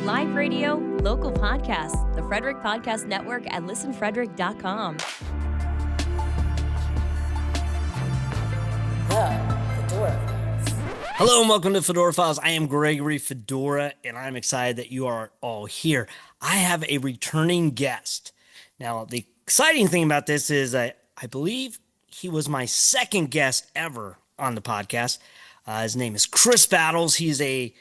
live radio, local podcasts, the Frederick Podcast Network at listenfrederick.com. The Fedora Files. Hello and welcome to Fedora Files. I am Gregory Fedora, and I'm excited that you are all here. I have a returning guest. Now, the exciting thing about this is I believe he was my second guest ever on the podcast. His name is Kris Battles. He's a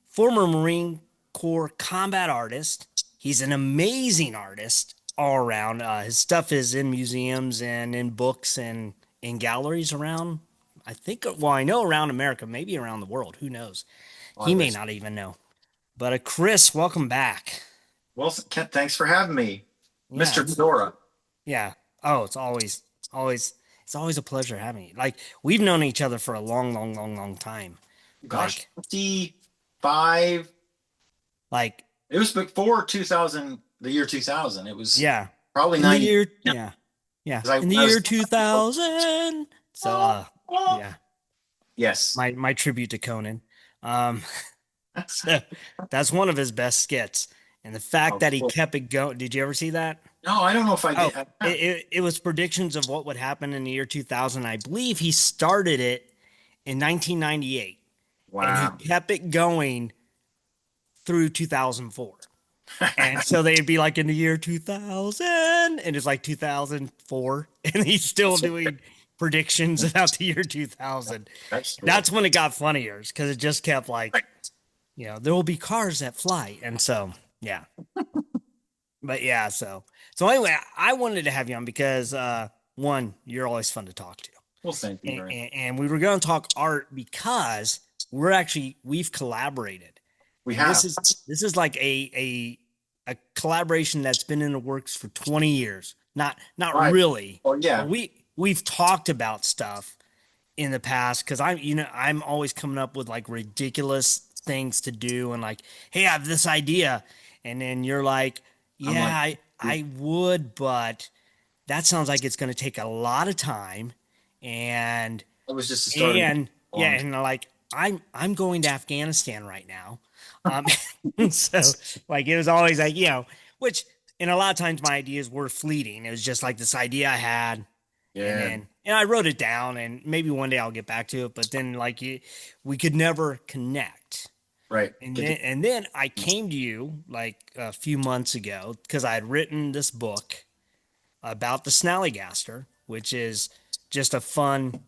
former Marine Corps combat artist. He's an amazing artist all around. His stuff is in museums and in books and in galleries around, I know around America, maybe around the world. Who knows? He may not even know. But Kris, welcome back. Well, thanks for having me, Yeah, Mr. Fedora. Yeah. Oh, it's always a pleasure having you. Like, we've known each other for a long time. Gosh, 55. Like, It was before 2000, the year 2000. It was yeah. probably In the 90. year, yeah. In the year 2000. So, yeah. Yes. My tribute to Conan. So that's one of his best skits. And the fact that he kept it going. Did you ever see that? No, I don't know if I did. It was predictions of what would happen in the year 2000. I believe he started it in 1998. Wow. And he kept it going through 2004. And so they'd be like in the year 2000, and it's like 2004, and he's still doing predictions about the year 2000. That's when it got funnier, because it just kept like, there will be cars that fly. And so, yeah. But yeah, so anyway, I wanted to have you on because, one, you're always fun to talk to. Well, thank you. And we were going to talk art because we've collaborated. We have. This is like a collaboration that's been in the works for 20 years. Not Right. really. Well, yeah. We've talked about stuff in the past because I'm always coming up with like ridiculous things to do and like, hey, I have this idea, and then you're like, yeah, I would, but that sounds like it's going to take a lot of time, and It was just a start. and like I'm going to Afghanistan right now. So like it was always like, which, and a lot of times my ideas were fleeting. It was just like this idea I had. Yeah. And I wrote it down, and maybe one day I'll get back to it, but then like we could never connect. Right. And then I came to you like a few months ago because I had written this book about the Snallygaster, which is just a fun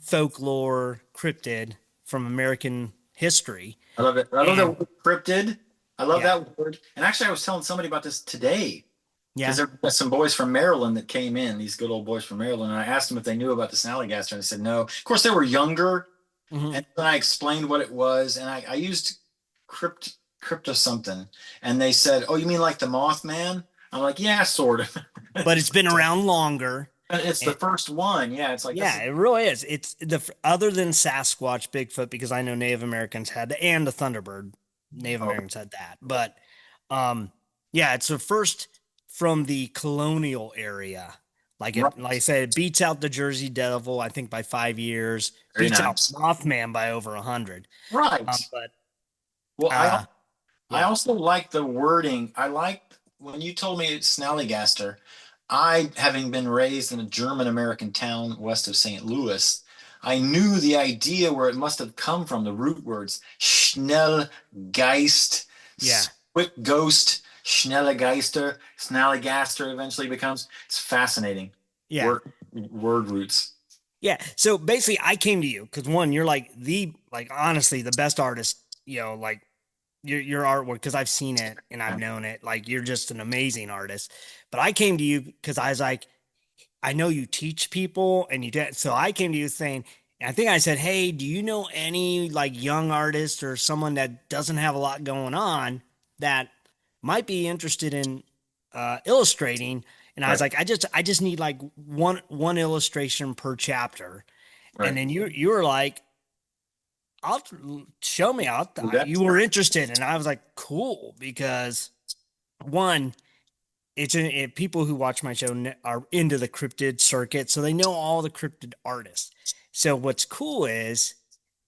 folklore cryptid from American history. I love it. I love that word, cryptid. I love that word. And actually, I was telling somebody about this today. Yeah. Because there were some boys from Maryland that came in, these good old boys from Maryland, and I asked them if they knew about the Snallygaster, and they said no. Of course, they were younger, Mhm. and then I explained what it was, and I used crypto something, and they said, "Oh, you mean like the Mothman?" I'm like, "Yeah, sort of." But it's been around longer. It's the first one. Yeah, it's like It really is. It's other than Sasquatch, Bigfoot, because I know Native Americans had, and the Thunderbird, Native Americans had that. But it's the first from the colonial area. Like I said, it beats out the Jersey Devil, I think, by 5 years. Very Beats nice. out Mothman by over 100. right. But Well, I also like the wording. I like when you told me it's Snallygaster. I, having been raised in a German American town west of St. Louis, I knew the idea where it must have come from, the root words Schnellgeist, quick ghost, Schnellgeister, Snallygaster eventually becomes. It's fascinating. yeah. Word roots. Yeah. So basically I came to you because, one, you're like honestly the best artist, like your artwork, because I've seen it and I've known it. Like, you're just an amazing artist. But I came to you because I was like, I know you teach people and you did. So I came to you saying, and I think I said, hey, do you know any like young artist or someone that doesn't have a lot going on that might be interested in illustrating? And I was like, I just need like one illustration per chapter. Right. And then you were like, show me. You were interested. And I was like, cool, because one, people who watch my show are into the cryptid circuit, so they know all the cryptid artists. So what's cool is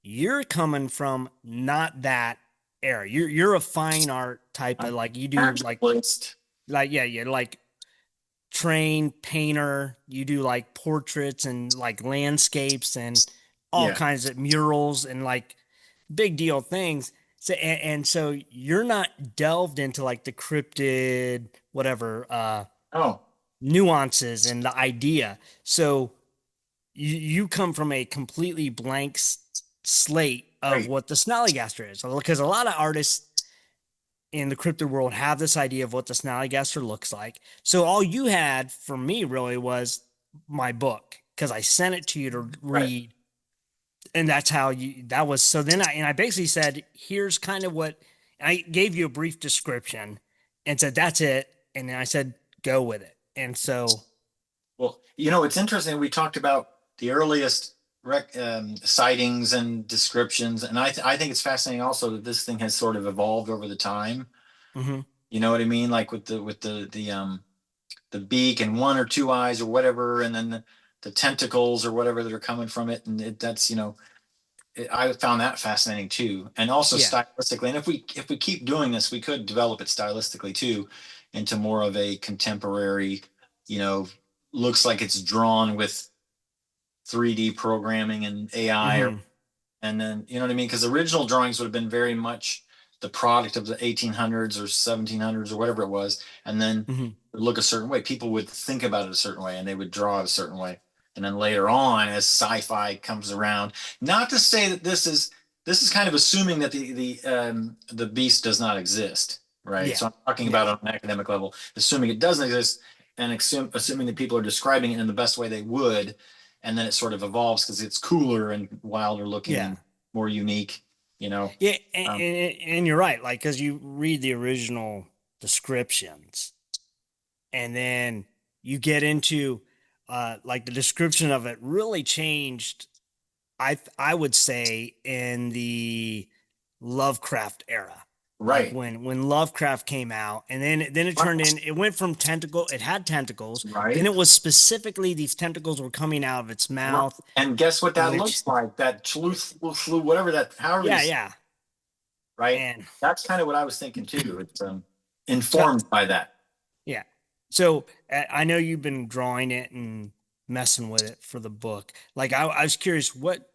you're coming from not that era. You're a fine art type of, like, you do Naturalist. yeah, like trained painter. You do like portraits and like landscapes and all Yeah. kinds of murals and like big deal things. So and so you're not delved into like the cryptid whatever Oh, nuances and the idea. So you come from a completely blank slate of right. what the snallygaster is, because a lot of artists in the cryptid world have this idea of what the snallygaster looks like. So all you had for me really was my book, because I sent it to you to Right. read, and that's how that was. So then I basically said, here's kind of what I gave you, a brief description, and said that's it, and then I said go with it. And so Well, it's interesting. We talked about the earliest sightings and descriptions, and I think it's fascinating also that this thing has sort of evolved over the time. mhm, You know what I mean? Like with the beak and one or two eyes or whatever, and then the tentacles or whatever that are coming from it, and that's I found that fascinating too, and also yeah, stylistically. And if we keep doing this, we could develop it stylistically too, into more of a contemporary, you know, looks like it's drawn with 3D programming and AI, mhm, and then you know what I mean? Because original drawings would have been very much the product of the 1800s or 1700s or whatever it was, and then mhm, look a certain way. People would think about it a certain way, and they would draw it a certain way. And then later on, as sci-fi comes around, not to say that this is kind of assuming that the beast does not exist, right? yeah, So I'm talking yeah, about on an academic level, assuming it doesn't exist, and assuming that people are describing it in the best way they would, and then it sort of evolves because it's cooler and wilder looking yeah. and more unique, you know. Yeah, Um, and you're right. Like, because you read the original descriptions, and then you get into like the description of it really changed. I would say in the Lovecraft era, like right, when Lovecraft came out, and then it turned in. It went from tentacle. It had tentacles. Then right. it was specifically these tentacles were coming out of its Right. mouth, And guess what that which looks like? That flu, whatever that, however you, yeah, yeah, right? and That's kind of what I was thinking too. It's so informed by that. yeah. So I know you've been drawing it and messing with it for the book. Like I was curious, what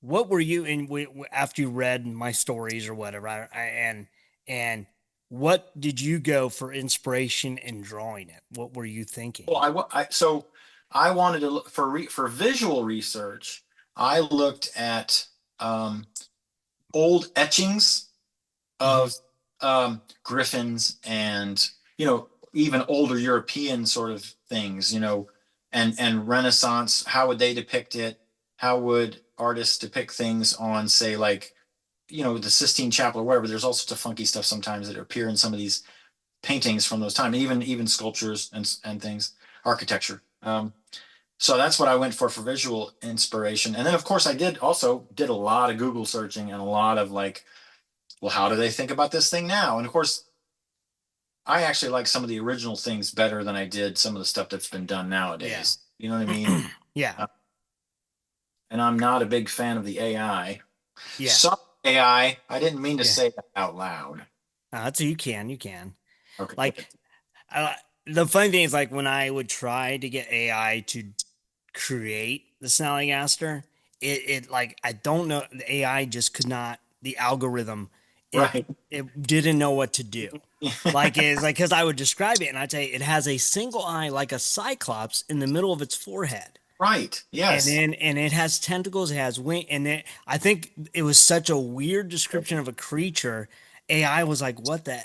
were you in after you read my stories or whatever, and what did you go for inspiration in drawing it? What were you thinking? Well, so I wanted to look for visual research. I looked at um, old etchings Hmm. of griffins and even older European sort of things, and Renaissance. How would they depict it? How would artists depict things on, say, like the Sistine Chapel or whatever? There's all sorts of funky stuff sometimes that appear in some of these paintings from those times, even sculptures and things, architecture. So that's what I went for visual inspiration, and then of course I did a lot of Google searching and a lot of like, well, how do they think about this thing now? And of course, I actually like some of the original things better than I did some of the stuff that's been done Yeah. nowadays. You know what I mean? Yeah. Uh, and I'm not a big fan of the AI. Yeah. Some I didn't mean to Yeah. say that out loud. So you can. Okay, Like, good. uh, the funny thing is, like, when I would try to get AI to create the Snallygaster, it like, I don't know, the AI just could not, the algorithm, it Right. it didn't know what to do. Like, it's like, because I would describe it and I'd say it has a single eye like a cyclops in the middle of its forehead. Right. And Yes. then it has tentacles, it has wing, and then I think it was such a weird description of a creature. AI was like, what the,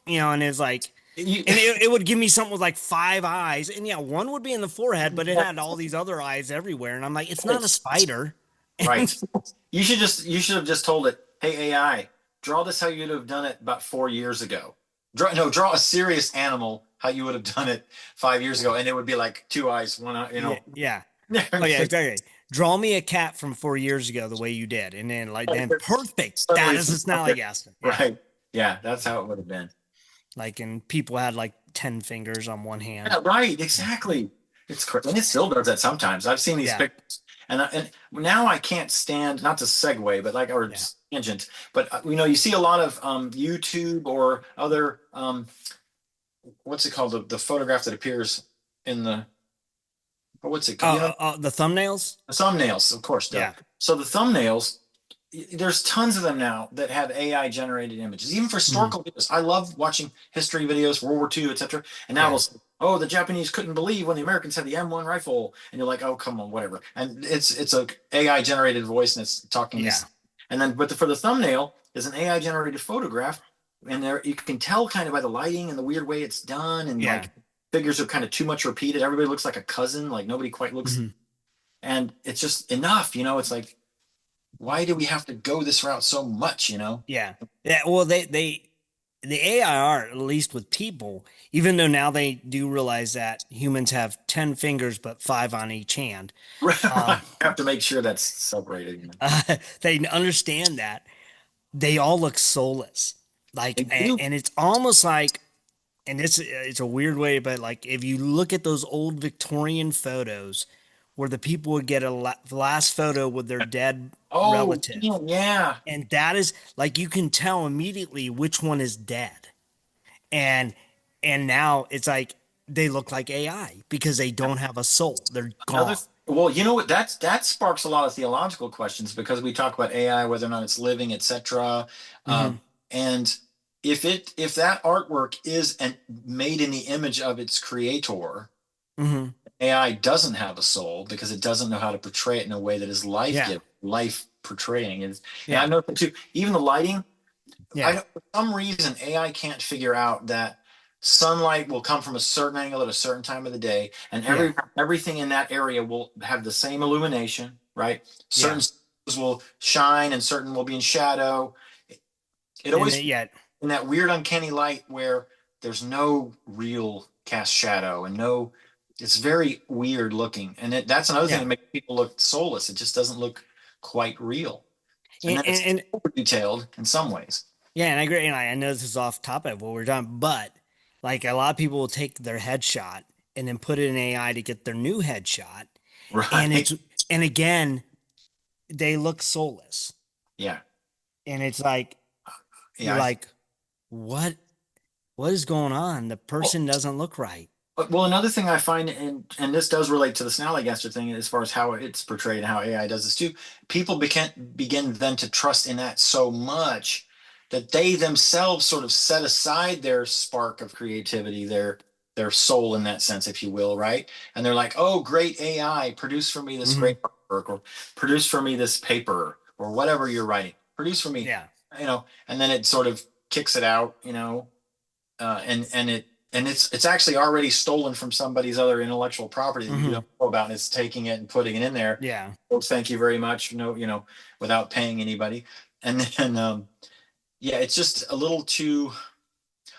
and it's like, You, and it would give me something with like five eyes, and yeah, one would be in the forehead, but it had all these other eyes everywhere, and I'm like, it's not a spider. And right. You should have just told it, hey AI, draw this how you'd have done it about 4 years ago. Draw a serious animal how you would have done it 5 years ago, and it would be like two eyes, one eye, yeah, yeah, oh yeah, exactly. Draw me a cat from 4 years ago the way you did, and then like, then perfect. That Suddenly is a it's not there. Snallygaster. Yeah. Right. Yeah, that's how it would have been. Like, and people had like 10 fingers on one hand. Yeah, right, exactly. It's crazy. And it still does that sometimes. I've seen these Yeah. pictures, And now I can't stand, not to segue, but like, or Yeah. tangent, but you see a lot of YouTube or other what's it called, the photograph that appears in the, what's it called? The thumbnails. The thumbnails, of course, duh. Yeah. So the thumbnails, there's tons of them now that have AI generated images, even for Hmm. historical videos. I love watching history videos, World War II, etc. And now Yeah. it'll say, oh, the Japanese couldn't believe when the Americans had the M1 rifle, and you're like, oh, come on, whatever. And it's a AI generated voice, and it's talking Yeah. this. And then, but for the thumbnail is an AI generated photograph, and there you can tell kind of by the lighting and the weird way it's done, and Yeah. like figures are kind of too much repeated. Everybody looks like a cousin, like nobody quite looks, Hmm. and it's just enough, it's like, why do we have to go this route so much? Yeah. Yeah. Well, the AI are, at least with people, even though now they do realize that humans have 10 fingers but five on each hand. I Um, have to make sure that's separated. they understand that they all look soulless. They Like, do. and it's almost like, and it's a weird way, but like if you look at those old Victorian photos where the people would get the last photo with their dead Oh, relative, damn, yeah. and that is like you can tell immediately which one is dead. And now it's like they look like AI because they don't have a soul. They're Another, gone. well, you know what? That sparks a lot of theological questions because we talk about AI, whether or not it's living, etc. Hmm. And if that artwork is made in the image of its creator, Hmm. AI doesn't have a soul because it doesn't know how to portray it in a way that is life Yeah. giving, life portraying. And Yeah. I've noticed too, even the lighting. I Yeah. don't, for some reason, AI can't figure out that sunlight will come from a certain angle at a certain time of the day, and Yeah. everything in that area will have the same illumination, right? Certain Yeah. stars will shine, and certain will be in shadow. It And always then, yeah. in that weird, uncanny light where there's no real cast shadow and no. It's very weird looking, and that's another thing that Yeah. makes people look soulless. It just doesn't look quite real, and And, then it's and over detailed in some ways. yeah, and I agree. And I know this is off topic of what we're done, but like a lot of people will take their headshot and then put it in AI to get their new headshot. And Right. and again, they look soulless. Yeah. And it's like, you're Yeah. like, what, what is going on? The Well, person doesn't look right. another thing I find, and this does relate to the Snallygaster thing as far as how it's portrayed and how AI does this too. People begin then to trust in that so much that they themselves sort of set aside their spark of creativity, their soul in that sense, if you will, right? And they're like, "Oh, great AI, produce for me this Hmm. great artwork, or produce for me this paper, or whatever you're writing. Produce for me, Yeah. And then it sort of kicks it out, and it's actually already stolen from somebody's other intellectual property that you Hmm. don't know about, and it's taking it and putting it in there. Yeah. Well, thank you very much. No, without paying anybody. And then, yeah, it's just a little too.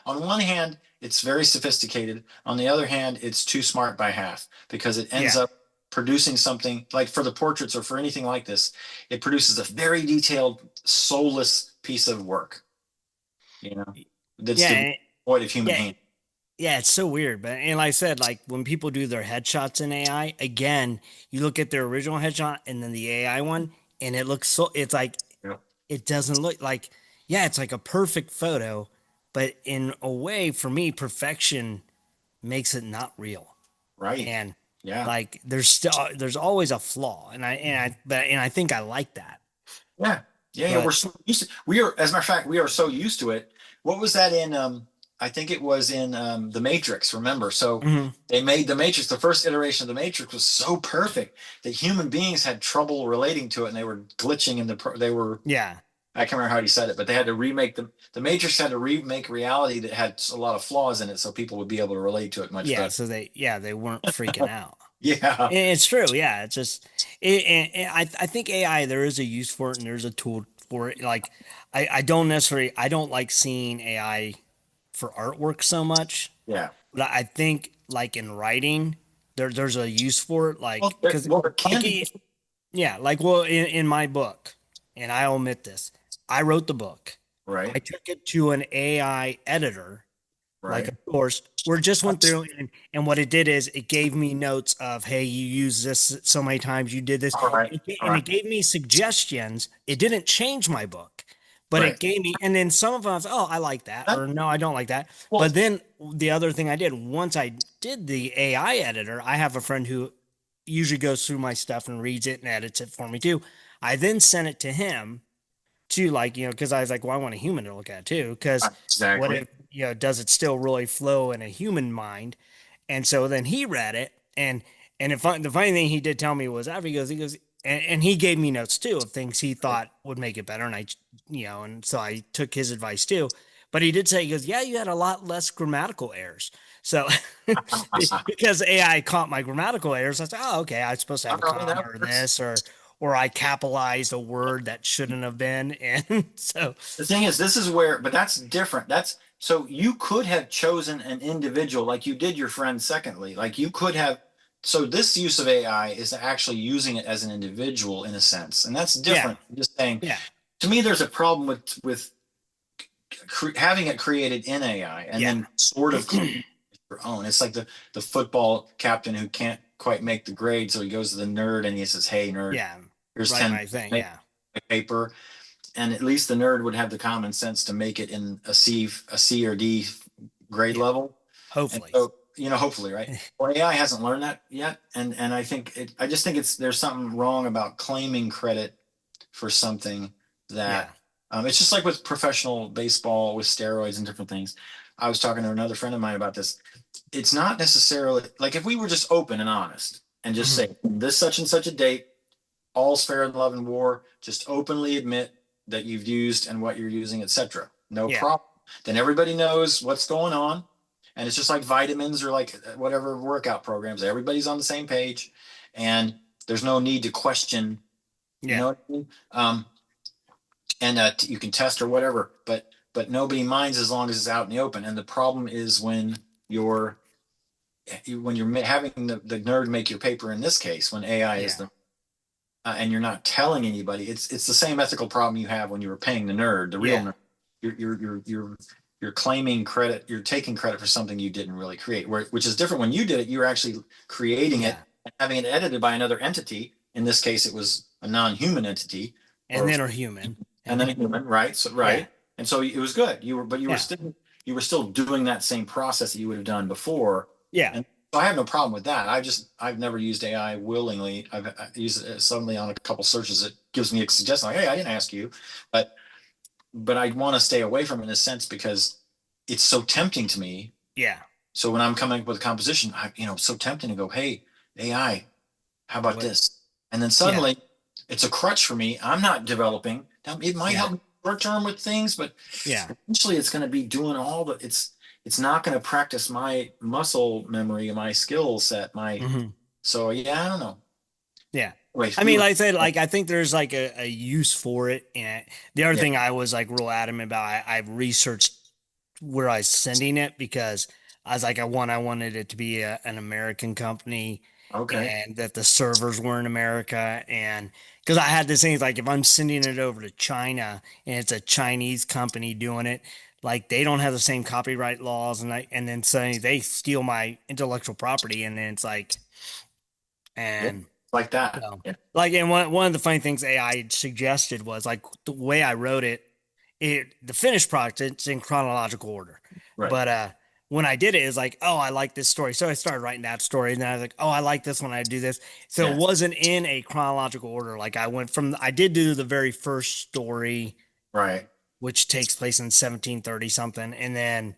On one hand, it's very sophisticated. On the other hand, it's too smart by half because it ends Yeah. up producing something like for the portraits or for anything like this, it produces a very detailed, soulless piece of work. That's Yeah. And, devoid of human yeah. hand. Yeah, it's so weird. But and like I said, like when people do their headshots in AI, again, you look at their original headshot and then the AI one, and it looks so it's like Yeah. it doesn't look like, yeah, it's like a perfect photo, but in a way, for me, perfection makes it not real. Right. And Yeah. like there's always a flaw. And I think I like that. Yeah. Yeah. Yeah. We're But so used to, as a matter of fact, we are so used to it. What was that in, I think it was in The Matrix, remember? So mhm, they made The Matrix, the first iteration of The Matrix was so perfect that human beings had trouble relating to it, and they were glitching in they were, yeah. I can't remember how he said it, but they had to remake the Matrix had to remake reality that had a lot of flaws in it so people would be able to relate to it much Yeah, better. so they weren't freaking out. Yeah. And it's true. Yeah, it's just and I think AI, there is a use for it and there's a tool for it. Like I don't like seeing AI for artwork so much, Yeah. but I think like in writing there's a use for it. Well, Like because there can like be. yeah, like well in my book, and I'll admit this, I wrote the book. Right. I took it to an AI editor like, Right. of course, we just went through, and what it did is it gave me notes of, hey, you used this so many times, you did this, All right. All and right. it gave me suggestions. It didn't change my book, but it Right. gave me, and then some of them I was, oh, I like that, That, or no, I don't like that. well, But then the other thing I did, once I did the AI editor, I have a friend who usually goes through my stuff and reads it and edits it for me too. I then sent it to him to, like, because I was like, well, I want a human to look at it too, because what exactly. if, does it still really flow in a human mind? And so then he read it, and the funny thing he did tell me was, after he goes, and he gave me notes too of things he thought would make it better, and and so I took his advice too. But he did say, he goes, yeah, you had a lot less grammatical errors. So because AI caught my grammatical errors, I said, oh, okay, I'm supposed to have a All right, comma that or works. this, or I capitalized a word that shouldn't have been. And so, The thing is, this is where, but that's different. That's so you could have chosen an individual like you did your friend secondly. Like you could have, so this use of AI is actually using it as an individual in a sense. And that's yeah, different. I'm just saying, yeah, to me, there's a problem with having it created in AI and yeah, then sort of claiming your own. It's like the football captain who can't quite make the grade, so he goes to the nerd and he says, "Hey, nerd, yeah, here's right, 10 my thing, make yeah, a paper." And at least the nerd would have the common sense to make it in a C or D grade yeah, level. And hopefully, so, hopefully, right? Well, AI hasn't learned that yet, and I just think there's something wrong about claiming credit for something yeah, that it's just like with professional baseball with steroids and different things. I was talking to another friend of mine about this. It's not necessarily like if we were just open and honest and just mhm, say this such and such a date, all's fair in love and war, just openly admit that you've used and what you're using, etc. No yeah, problem. Then everybody knows what's going on. And it's just like vitamins or like whatever workout programs. Everybody's on the same page. And there's no need to question, you yeah, know what I mean? And you can test or whatever, but nobody minds as long as it's out in the open. And the problem is when you're having the nerd make your paper in this case, when AI is yeah, the and you're not telling anybody, it's the same ethical problem you have when you were paying the nerd, the real yeah, nerd. You're claiming credit, you're taking credit for something you didn't really create, which is different. When you did it, you were actually creating it yeah, and having it edited by another entity. In this case, it was a non-human entity, and or then are human, and then a human, right? So yeah, right, and so it was good. You were yeah, still doing that same process that you would have done before, yeah, and so I have no problem with that. I've never used AI willingly. I used it suddenly on a couple searches. It gives me a suggestion like, hey, I didn't ask you, but I want to stay away from it in a sense because it's so tempting to me. yeah, So when I'm coming up with a composition, it's so tempting to go, hey, AI, how about what, this? And then yeah, suddenly it's a crutch for me. I'm not developing. Now, it might yeah, help me short term with things, but yeah, eventually it's going to be doing all the it's not going to practice my muscle memory, my skill set, my hmm, so yeah, I don't know. yeah. Wait, I we mean, were like I said, like I think there's like a use for it. And the other yeah, thing I was like real adamant about, I researched where I was sending it, because I was like, I wanted it to be an American company, okay. and that the servers were in America. And because I had this thing, it's like if I'm sending it over to China and it's a Chinese company doing it, like they don't have the same copyright laws, and then suddenly they steal my intellectual property, and then it's like, Yeah, and like that. so, Yeah, like, and one of the funny things AI suggested was like the way I wrote it, the finished product, it's in chronological order. right. But when I did it, it's like, oh, I like this story. So I started writing that story, and then I was like, oh, I like this one. I do this. So it Yeah, wasn't in a chronological order. Like I did do the very first story, right. which takes place in 1730 something, and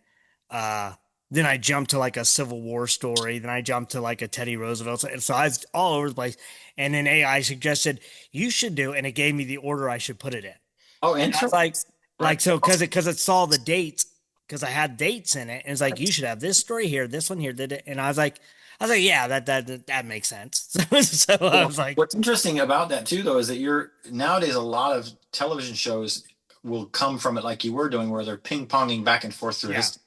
uh then I jumped to like a Civil War story, then I jumped to like a Teddy Roosevelt, so I was all over the place. And then AI suggested you should do, and it gave me the order I should put it in. Oh, And I was interesting. like, Right. so because it saw the dates, because I had dates in it, and it's like, you should have this story here, this one here, did it. And I was like, yeah, that makes sense. So I Well, was like, what's interesting about that too, though, is that you're nowadays a lot of television shows will come from it like you were doing, where they're ping ponging back and forth through yeah. history.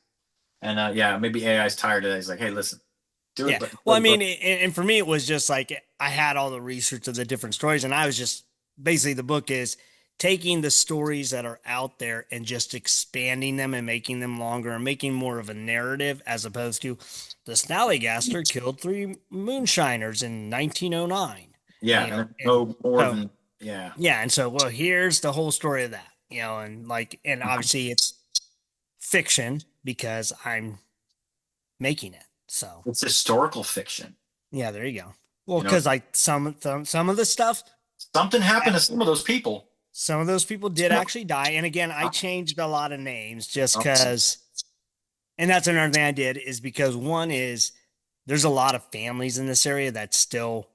And yeah, maybe AI is tired of that. He's like, hey, listen, do it, Yeah. but Well, I mean, and for me, it was just like I had all the research of the different stories, and I was just basically, the book is taking the stories that are out there and just expanding them and making them longer and making more of a narrative as opposed to the Snallygaster killed three moonshiners in 1909. Yeah, You know, and no more so than yeah. yeah, and so well, here's the whole story of that. And obviously it's fiction because I'm making it. So It's historical fiction. yeah, there you go. Well, You know, because like some of the stuff, something happened to some of those people. some of those people did actually die. And again, I changed a lot of names just because, and that's another thing I did is because one is there's a lot of families in this area that still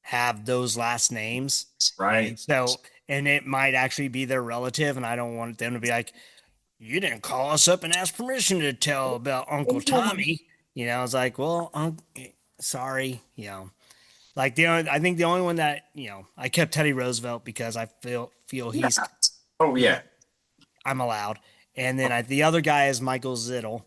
have those last names. Right. And so, and it might actually be their relative. And I don't want them to be like, you didn't call us up and ask permission to tell about Uncle Tommy. I was like, well, sorry, like I think the only one that I kept Teddy Roosevelt because I feel he's Oh yeah. I'm allowed, and then the other guy is Michael Zittel,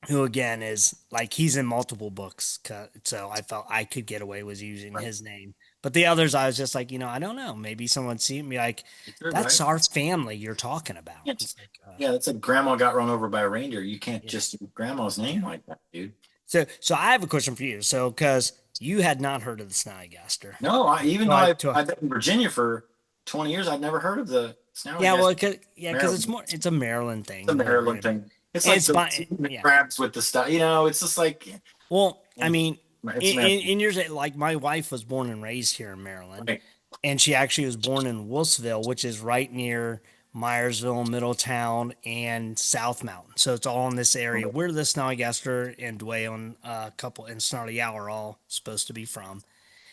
who again is like he's in multiple books, so I felt I could get away with using his name. But the others, I was just like, I don't know. Maybe someone see me like, that's our family you're talking about. It's like, Yeah, it's like grandma got run over by a reindeer. You can't Yeah. just use grandma's name like that, dude. So I have a question for you. So, because you had not heard of the Snallygaster. No, even though Well, I've been in Virginia for 20 years, I've never heard of the Yeah, well, Snallygaster. because it's a Maryland thing. It's a Maryland thing. It's like It's the fine. Yeah. crabs with the stuff. It's just like Well, I mean, it's in yours, like my wife was born and raised here in Maryland, Right. and she actually was born in Wolfsville, which is right near Myersville, Middletown, and South Mountain. So it's all in this area where the Snallygaster and Dwayne and a couple and Snarly Owl are all supposed to be from.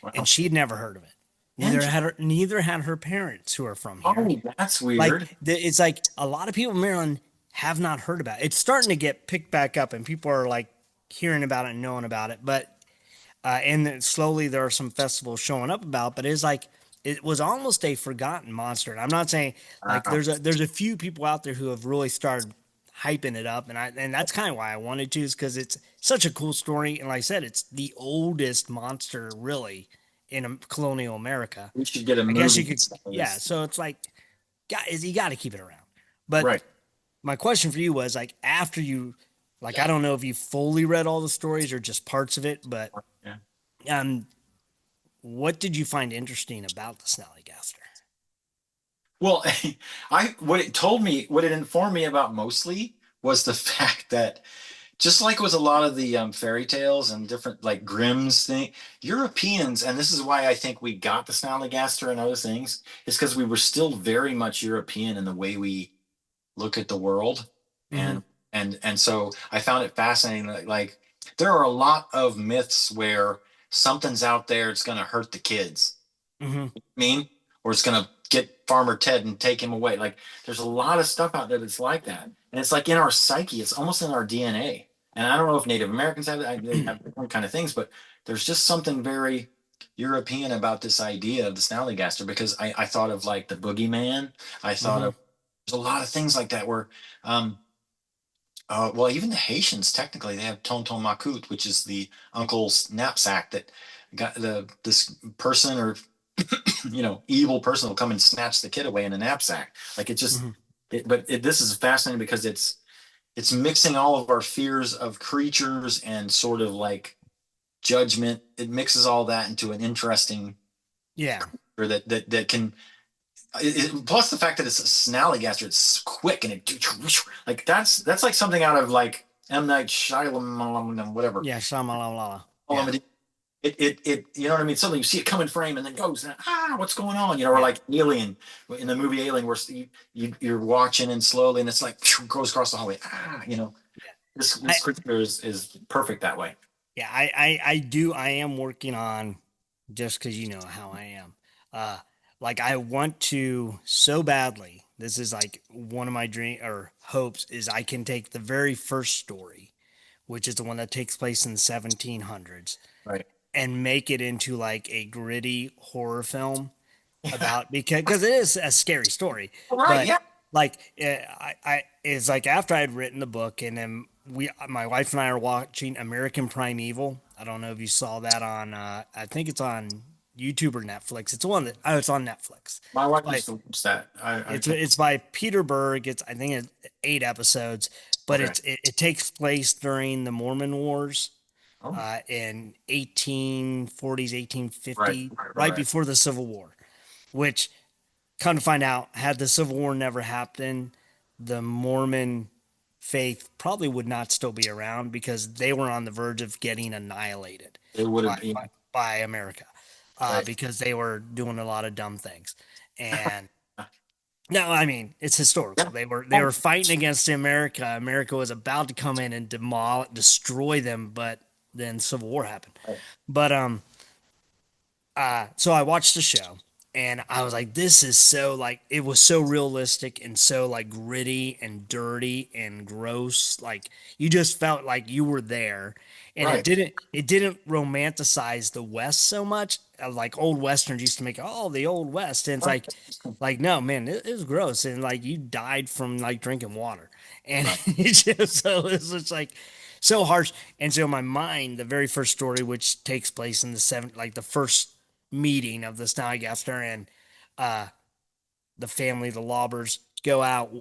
Wow. And she'd never heard of it. Neither had her parents who are from here. Oh, that's weird. Like it's like a lot of people in Maryland have not heard about it. It's starting to get picked back up, and people are like hearing about it and knowing about it. But and then slowly there are some festivals showing up about. But it's like it was almost a forgotten monster. And I'm not saying like there's a few people out there who have really started hyping it up, and that's kind of why I wanted to, is because it's such a cool story. And like I said, it's the oldest monster really in colonial America. We should get a I movie. guess you could, yeah. So it's like, guys, you got to keep it around. But Right. my question for you was like, after you, like, I don't know if you fully read all the stories or just parts of it, but Yeah. what did you find interesting about the Snallygaster? Well, what it informed me about mostly was the fact that just like with a lot of the fairy tales and different like Grimm's thing, Europeans, and this is why I think we got the Snallygaster and other things, is because we were still very much European in the way we look at the world. Mhm. And so I found it fascinating that like there are a lot of myths where something's out there, it's gonna hurt the kids. Mm-hmm. Mean, or it's gonna get Farmer Ted and take him away. Like there's a lot of stuff out there that's like that. And it's like in our psyche, it's almost in our DNA. And I don't know if Native Americans have that, they have different kind of things, but there's just something very European about this idea of the Snallygaster because I thought of like the boogeyman. I thought of there's a lot of things like that where well, even the Haitians technically they have Tonton Macoute, which is the uncle's knapsack that got this person or evil person will come and snatch the kid away in a knapsack. Like it just, this is fascinating because it's mixing all of our fears of creatures and sort of like judgment. It mixes all that into an interesting, Yeah. or that can. Plus the fact that it's a Snallygaster, it's quick and it like that's like something out of like M. Night Shyamalan, whatever. Yeah. Shamalala. Yeah. It you know what I mean? Suddenly you see it come in frame and then goes, what's going on? Or like Alien in the movie Alien, where you're watching and slowly and it's like goes across the hallway. This creature is perfect that way. Yeah, I am working on, just because you know how I am. Like I want to so badly. This is like one of my dream or hopes is I can take the very first story, which is the one that takes place in the 1700s, Right. and make it into like a gritty horror film about because it is a scary story. Right. But Yeah. like I it's like after I had written the book and then my wife and I are watching American Primeval. I don't know if you saw that on I think it's on YouTube or Netflix. It's one that it's on Netflix. My wife Like used to watch that. it's by Peter Berg. It's I think it's 8 episodes, but Okay. it takes place during the Mormon Wars Oh, in 1840s, right, 1850, right, right right. before the Civil War, which come to find out, had the Civil War never happened, the Mormon faith probably would not still be around because they were on the verge of getting annihilated It would by have been by America right. because they were doing a lot of dumb things. And no, I mean it's historical. Yeah. They were fighting against America. America was about to come in and destroy them, but then Civil War happened. Right. But so I watched the show and I was like, this is so like it was so realistic and so like gritty and dirty and gross. Like you just felt like you were there. And Right. it didn't romanticize the West so much. Like old Westerns used to make, oh, the old West. And it's like no, man, it was gross. And like you died from like drinking water. And Right. so it's just like so harsh. And so in my mind, the very first story, which takes place in like the first meeting of the Snallygaster and the family, the Lobbers, go out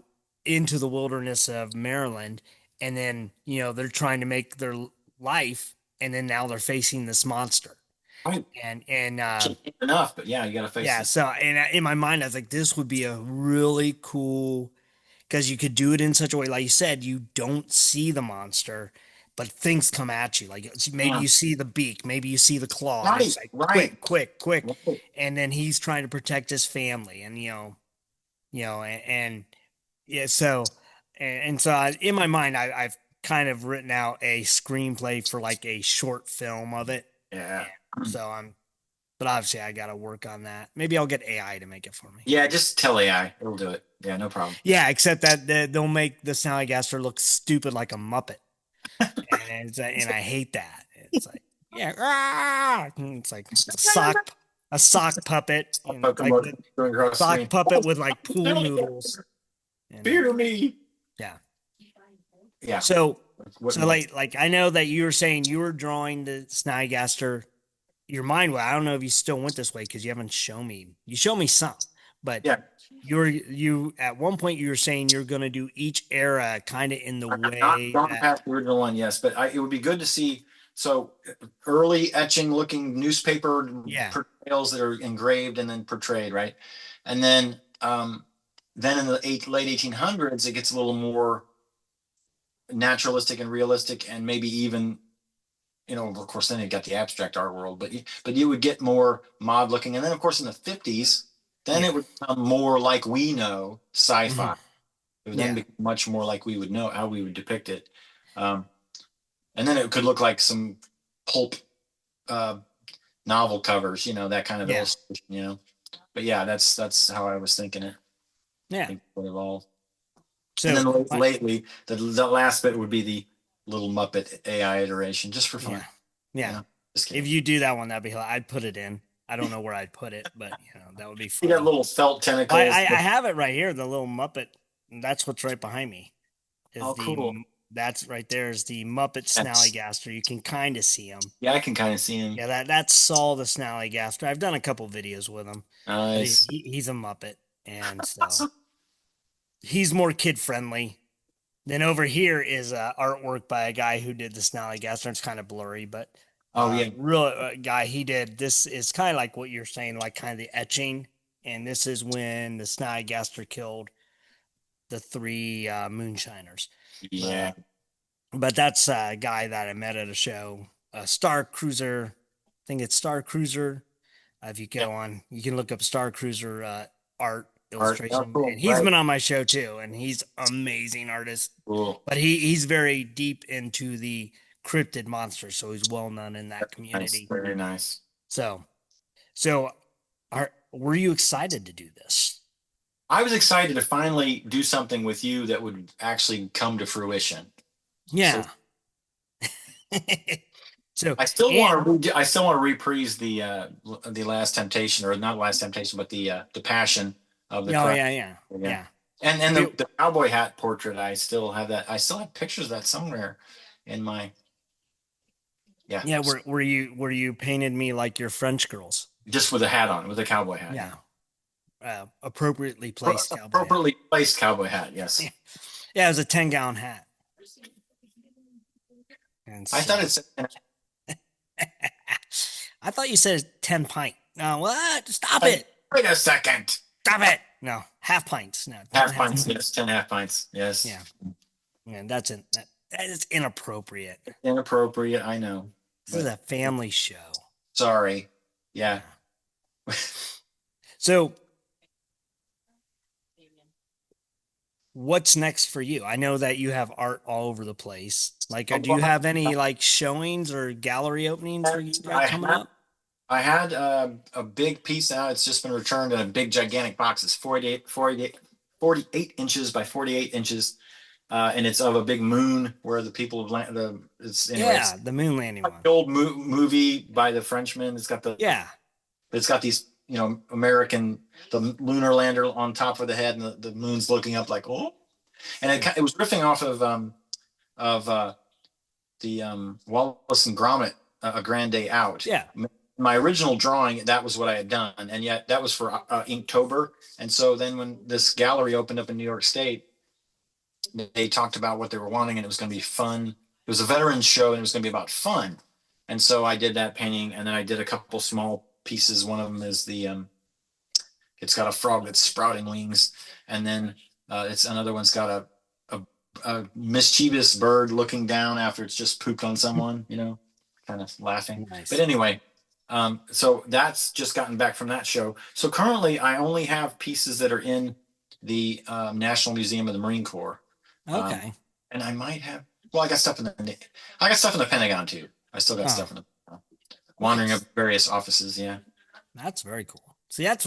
into the wilderness of Maryland, and then they're trying to make their life, and then now they're facing this monster, Right. and Enough, but yeah, you got to face yeah. it. So and in my mind, I was like, this would be a really cool because you could do it in such a way, like you said, you don't see the monster, but things come at you. Like maybe Yeah. you see the beak, maybe you see the claw, and Right. it's like Right. quick, quick, quick, Right. and then he's trying to protect his family, and and yeah, so and so in my mind, I've kind of written out a screenplay for like a short film of it, Yeah. and so but obviously I got to work on that. Maybe I'll get AI to make it for me. Yeah. Just tell AI. It'll do it. Yeah. No problem. Yeah, except that they'll make the Snallygaster look stupid like a Muppet, and I hate that. It's like yeah, it's like a sock puppet, like the Going across the sock screen. puppet with like pool noodles. And, Fear me. yeah. Yeah. So Wouldn't like I know that you were saying you were drawing the Snallygaster. Your mind, well, I don't know if you still went this way because you haven't shown me. You showed me some, but Yeah. you at one point you were saying you're going to do each era kind of in the way Not that past the original one, yes, but it would be good to see. So early etching looking newspaper yeah portrayals that are engraved and then portrayed, right? And then in the late 1800s, it gets a little more naturalistic and realistic, and maybe even, of course, then you got the abstract art world, but you would get more mod looking, and then of course in the 50s, then Yeah. it would become more like we know sci-fi. Mhm. It would then Yeah. be much more like we would know how we would depict it. And then it could look like some pulp novel covers, that kind of Yeah. illustration. But yeah, that's how I was thinking it. I Yeah. think it would evolve. So And then lately, the last bit would be the little Muppet AI iteration, just for fun. yeah. Yeah. Just If kidding. you do that one, that'd be I'd put it in. I don't know where I'd put it, but that would be You fun. got little felt tentacles. I have it right here, the little Muppet. That's what's right behind me. Oh, cool. That's right there is the Muppet Snallygaster. You can kind of see him. Yeah, I can kind of see him. Yeah, that's Saul the Snallygaster. I've done a couple videos with him. Nice. He's a Muppet, and so he's more kid friendly. Then over here is artwork by a guy who did the Snallygaster. It's kind of blurry, but Oh yeah. real guy. He did this is kind of like what you're saying, like kind of the etching. And this is when the Snallygaster killed the three moonshiners. Yeah. But that's a guy that I met at a show, Star Cruiser. I think it's Star Cruiser. If you go on, you can look up Star Cruiser art illustration. cool. And he's Right. been on my show too, and he's amazing artist. Cool. But he's very deep into the cryptid monsters, so he's well known in that community. Nice. Very nice. So were you excited to do this? I was excited to finally do something with you that would actually come to fruition. Yeah. So I still want to reprise the Last Temptation, or not Last Temptation, but the Passion of the Oh Christ. yeah. And the cowboy hat portrait, I still have that. I still have pictures of that somewhere in my. Yeah. Yeah, were you painted me like your French girls? just with a hat on, with a cowboy hat. Yeah. Appropriately placed cowboy hat. Appropriately placed cowboy hat. Yes. Yeah, it was a 10-gallon hat. And I thought it's. I thought you said 10 pint. No, what? Stop it. Wait a second. Stop it. No, half pints. No, Half pints. Yes, 10 half pints. Yes. Yeah. And that is inappropriate. Inappropriate. I know. This is a family show. Sorry. Yeah. So, what's next for you? I know that you have art all over the place. Like, do you have any like showings or gallery openings for you guys coming up? I had a big piece out. It's just been returned in a big, gigantic box. It's 48 inches by 48 inches. And it's of a big moon where the people have landed. Yeah, the moon landing one. The old movie by the Frenchman. It's got it's got these, American, the lunar lander on top of the head, and the moon's looking up like, oh, and it was riffing off of the Wallace and Gromit, A Grand Day Out. Yeah. My original drawing, that was what I had done, and yet that was for Inktober. And so then when this gallery opened up in New York State, they talked about what they were wanting, and it was going to be fun. It was a veterans show, and it was going to be about fun. And so I did that painting, and then I did a couple small pieces. One of them is it's got a frog that's sprouting wings, and then it's another one's got a mischievous bird looking down after it's just pooped on someone, kind of laughing. Nice. But anyway, so that's just gotten back from that show. So currently, I only have pieces that are in the National Museum of the Marine Corps. Okay. And I might have. Well, I got stuff in the Pentagon too. I still got stuff in the wandering up various offices. Yeah. That's very cool. See, that's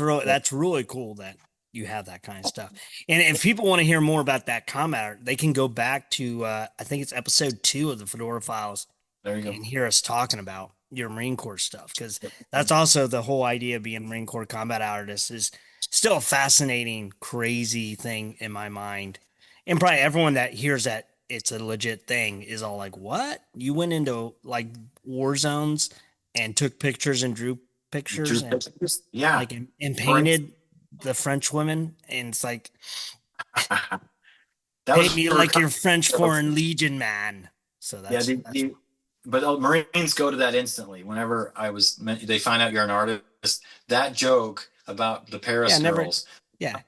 really cool that you have that kind of stuff. And if people want to hear more about that combat art, they can go back to I think it's episode 2 of the Fedora Files. There you go. And hear us talking about your Marine Corps stuff, because that's also the whole idea of being a Marine Corps combat artist is still a fascinating, crazy thing in my mind. And probably everyone that hears that it's a legit thing is all like, what? You went into like war zones and took pictures and drew pictures yeah, like and painted the French women, and it's like paint me like your French Foreign Legion man. So that's but Marines go to that instantly. Whenever they find out you're an artist, that joke about the Paris girls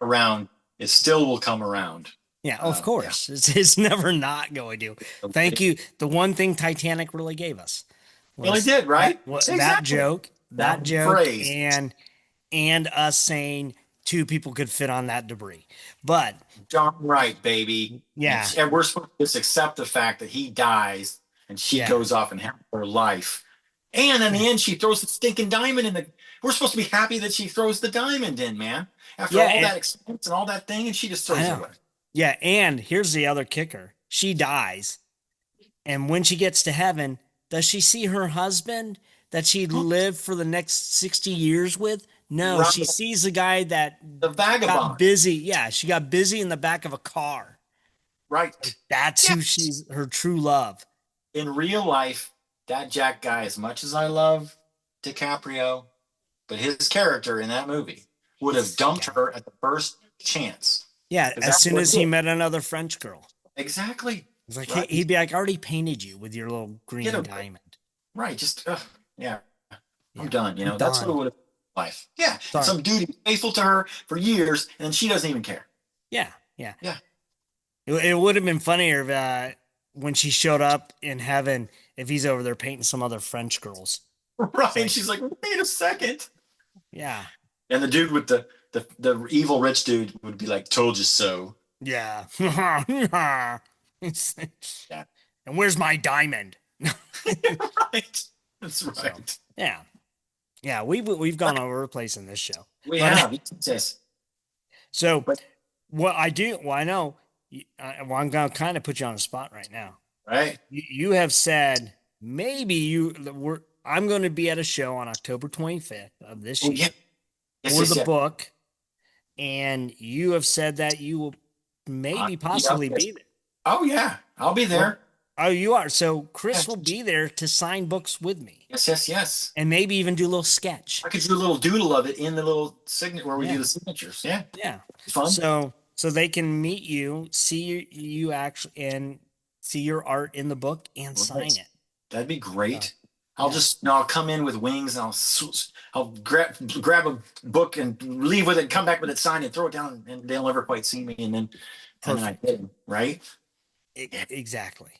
around, it still will come around. Yeah, of course. Yeah. It's never not going to. Thank you. The one thing Titanic really gave us. Really did, right? Exactly. That joke, phrase. and us saying 2 people could fit on that debris. But darn right, baby. Yeah. And we're supposed to just accept the fact that he dies and she goes off and has her life. And in the end, she throws the stinking diamond in we're supposed to be happy that she throws the diamond in, man. After all that expense and all that thing, and she just throws it away. Yeah, and here's the other kicker. She dies, and when she gets to heaven, does she see her husband that she lived for the next 60 years with? No, she sees the guy that the vagabond got busy. Yeah, she got busy in the back of a car. Right. That's who she's her true love. In real life, that Jack guy, as much as I love DiCaprio, but his character in that movie would have dumped her at the first chance. Yeah, as soon as he met another French girl. Exactly. It's like he'd be like, I already painted you with your little green diamond. Right. Just I'm done. That's what it would have been life. Yeah. Some dude faithful to her for years, and she doesn't even care. Yeah. It would have been funnier if, when she showed up in heaven, if he's over there painting some other French girls. Right. Like, she's like, wait a second. Yeah. And the dude with the evil rich dude would be like, told you so. Yeah. Yeah. And where's my diamond? Right. That's right. So, yeah. Yeah, we've gone all over the place in this show. We have. Yes. So what I do, I know, I'm going to kind of put you on the spot right now. Right. You have said maybe I'm going to be at a show on October 25th of this year for the book, and you have said that you will maybe possibly be there. Oh yeah, I'll be there. Oh, you are. So Kris Yes, will be there to sign books with me yes, yes, yes. and maybe even do a little sketch. I could do a little doodle of it in the little signature where we do Yeah. the signatures. Yeah, Yeah. it's fun. So they can meet you, see you actually, and see your art in the book and sign Right. it. That'd be So, great. yeah. I'll come in with wings and I'll grab a book and leave with it, come back with it signed and throw it down, and they'll never quite see me. And then I Perfect. hit 'em, right? Yeah, Exactly.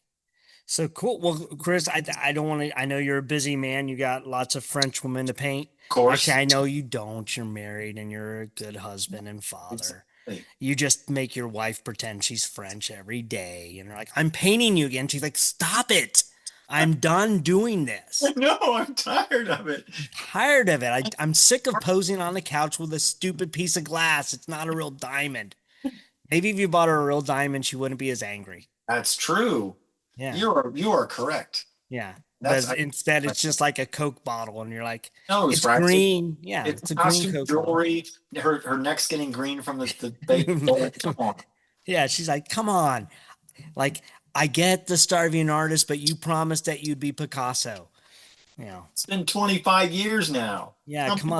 So cool. Well, Kris, I don't want to. I know you're a busy man. You got lots of French women to paint. of course. Actually, I know you don't. You're married and you're a good husband and father. Exactly. You just make your wife pretend she's French every day. And you're like, I'm painting you again. She's like, stop it. I'm done doing this. No, I'm tired of it. Tired of it. I'm sick of posing on the couch with a stupid piece of glass. It's not a real diamond. Maybe if you bought her a real diamond, she wouldn't be as angry. That's true. Yeah. You are correct. Yeah. That's But instead, it's just like a Coke bottle, and you're like, knows, it's right? green. Yeah, It's it's a green costume Coke jewelry. Her neck's getting green from the bait. bottle. Come on. Yeah, she's like, come on. Like, I get the starving artist, but you promised that you'd be Picasso. You know, It's been 25 years now. yeah, come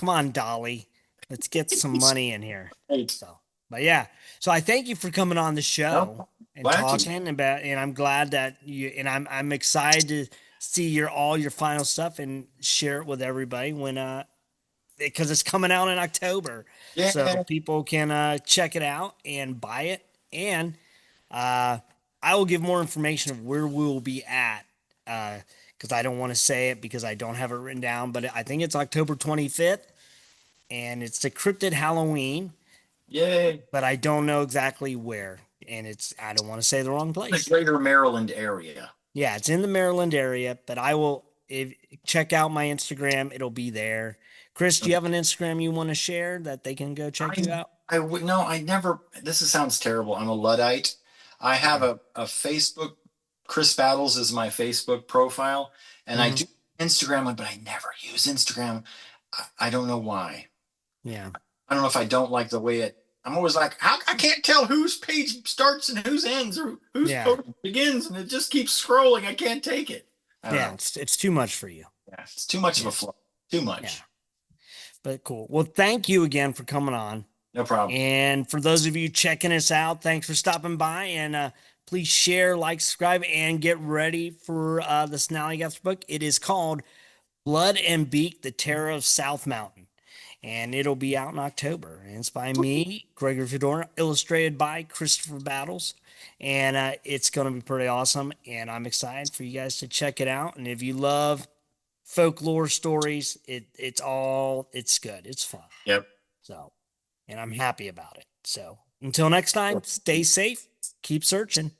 on, Dolly. Let's get some money in here. Right. So, but yeah, so I thank you for coming on the show No, and glad to. talking about, and I'm glad that I'm excited to see all your final stuff and share it with everybody when because it's coming out in October, so Yeah. people can check it out and buy it, and uh, I will give more information of where we will be at. Because I don't want to say it because I don't have it written down, but I think it's October 25th, and it's the Cryptid Halloween, Yay. but I don't know exactly where. And I don't want to say the wrong The place. greater Maryland area. Yeah, it's in the Maryland area, but I will check out my Instagram. It'll be there. Kris, do you have an Instagram you want to share that they can go check you out? I would no, I never. Sounds terrible. I'm a Luddite. I have a Facebook. Kris Battles is my Facebook profile, and I Mhm. do Instagram, but I never use Instagram. I don't know why. Yeah. I don't know if I don't like the way it. I'm always like, how I can't tell whose page starts and whose ends, or whose Yeah. post begins, and it just keeps scrolling. I can't take it. I don't Yeah, know. it's too much for you. Yeah, it's too much of a flow. Too much. Yeah. But cool. Well, thank you again for coming on. No problem. And for those of you checking us out, thanks for stopping by. And please share, like, subscribe, and get ready for the Snallygaster book. It is called Blood and Beak, The Terror of South Mountain. And it'll be out in October. And it's by me, Gregory Fedora, illustrated by Kris Battles. And it's going to be pretty awesome. And I'm excited for you guys to check it out. And if you love folklore stories, it's good. It's fun. Yep. So, and I'm happy about it. So until next time, stay safe, keep searching.